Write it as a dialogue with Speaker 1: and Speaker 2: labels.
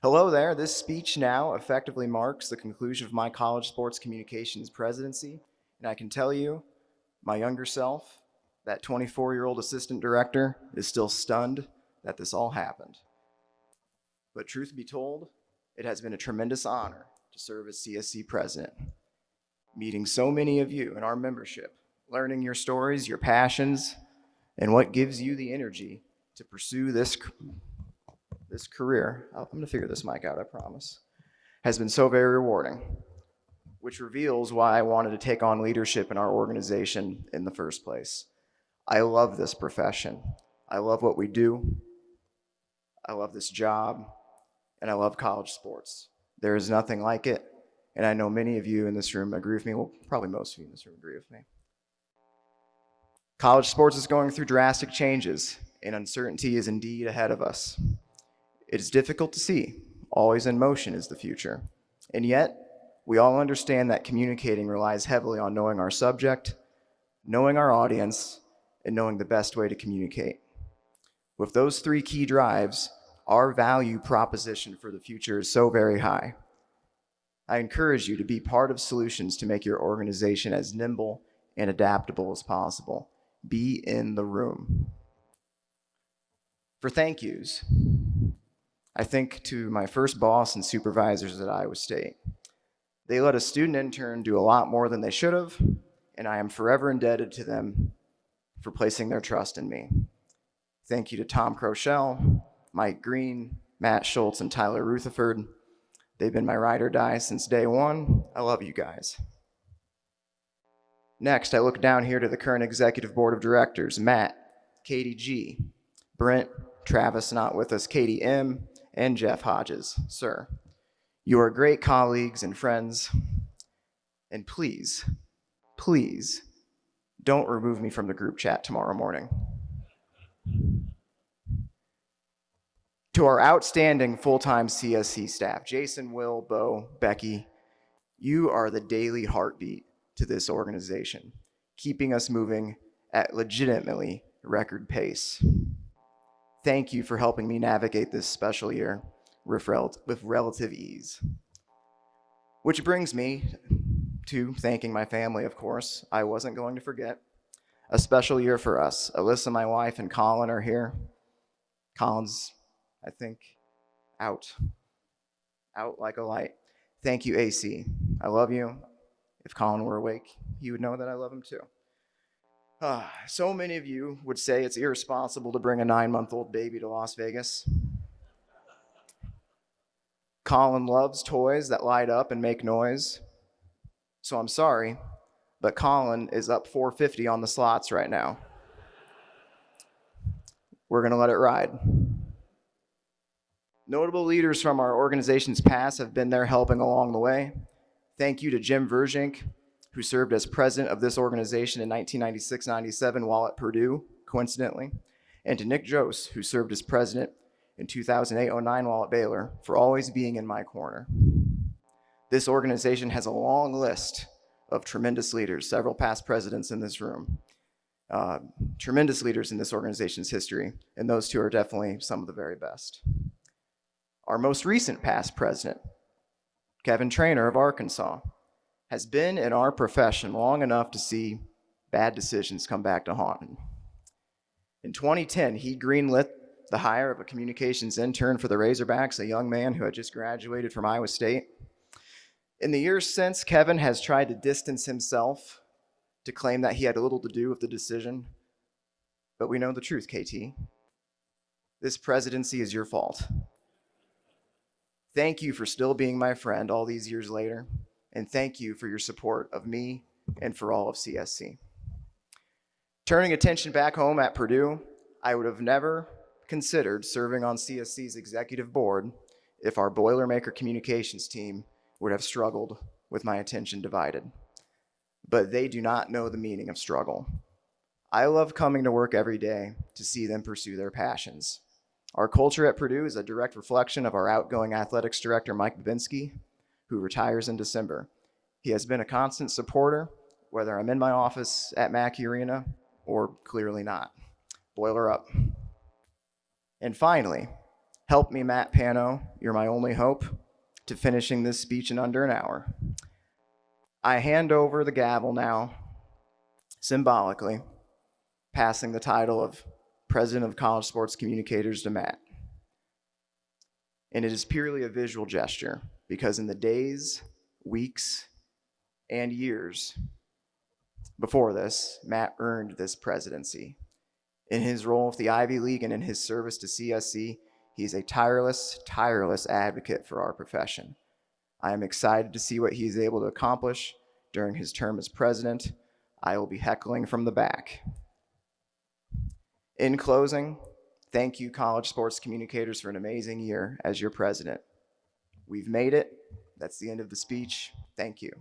Speaker 1: Hello there. This speech now effectively marks the conclusion of my college sports communications presidency, and I can tell you, my younger self, that 24-year-old assistant director, is still stunned that this all happened. But truth be told, it has been a tremendous honor to serve as CSC president, meeting so many of you in our membership, learning your stories, your passions, and what gives you the energy to pursue this career. I'm going to figure this mic out, I promise. Has been so very rewarding, which reveals why I wanted to take on leadership in our organization in the first place. I love this profession. I love what we do. I love this job, and I love college sports. There is nothing like it, and I know many of you in this room agree with me. Well, probably most of you in this room agree with me. College sports is going through drastic changes, and uncertainty is indeed ahead of us. It is difficult to see. Always in motion is the future. And yet, we all understand that communicating relies heavily on knowing our subject, knowing our audience, and knowing the best way to communicate. With those three key drives, our value proposition for the future is so very high. I encourage you to be part of solutions to make your organization as nimble and adaptable as possible. Be in the room. For thank yous, I think to my first boss and supervisors at Iowa State. They let a student intern do a lot more than they should have, and I am forever indebted to them for placing their trust in me. Thank you to Tom Crochelle, Mike Green, Matt Schultz, and Tyler Rutherford. They've been my ride or die since day one. I love you guys. Next, I look down here to the current executive board of directors, Matt, Katie G, Brent, Travis not with us, Katie M, and Jeff Hodges. Sir, you are great colleagues and friends, and please, please, don't remove me from the group chat tomorrow morning. To our outstanding full-time CSC staff, Jason, Will, Bo, Becky, you are the daily heartbeat to this organization, keeping us moving at legitimately record pace. Thank you for helping me navigate this special year with relative ease. Which brings me to thanking my family, of course. I wasn't going to forget. A special year for us. Alyssa, my wife, and Colin are here. Colin's, I think, out like a light. Thank you, AC. I love you. If Colin were awake, he would know that I love him too. So many of you would say it's irresponsible to bring a 9-month-old baby to Las Vegas. Colin loves toys that light up and make noise. So I'm sorry, but Colin is up 450 on the slots right now. We're going to let it ride. Notable leaders from our organization's past have been there helping along the way. Thank you to Jim Verzink, who served as president of this organization in 1996-97 while at Purdue, coincidentally, and to Nick Jose, who served as president in 2008-09 while at Baylor, for always being in my corner. This organization has a long list of tremendous leaders, several past presidents in this room, tremendous leaders in this organization's history, and those two are definitely some of the very best. Our most recent past president, Kevin Traynor of Arkansas, has been in our profession long enough to see bad decisions come back to haunt him. In 2010, he greenlit the hire of a communications intern for the Razorbacks, a young man who had just graduated from Iowa State. In the years since, Kevin has tried to distance himself to claim that he had little to do with the decision, but we know the truth, KT. This presidency is your fault. Thank you for still being my friend all these years later, and thank you for your support of me and for all of CSC. Turning attention back home at Purdue, I would have never considered serving on CSC's executive board if our Boilermaker communications team would have struggled with my attention divided. But they do not know the meaning of struggle. I love coming to work every day to see them pursue their passions. Our culture at Purdue is a direct reflection of our outgoing athletics director, Mike Babinski, who retires in December. He has been a constant supporter, whether I'm in my office at Mackey Arena or clearly not. Boiler up. And finally, Help me, Matt Pano. You're my only hope to finishing this speech in under an hour. I hand over the gavel now, symbolically, passing the title of President of College Sports Communicators to Matt. And it is purely a visual gesture because in the days, weeks, and years before this, Matt earned this presidency. In his role with the Ivy League and in his service to CSC, he is a tireless advocate for our profession. I am excited to see what he is able to accomplish during his term as president. I will be heckling from the back. In closing, thank you, College Sports Communicators, for an amazing year as your president. We've made it. That's the end of the speech. Thank you.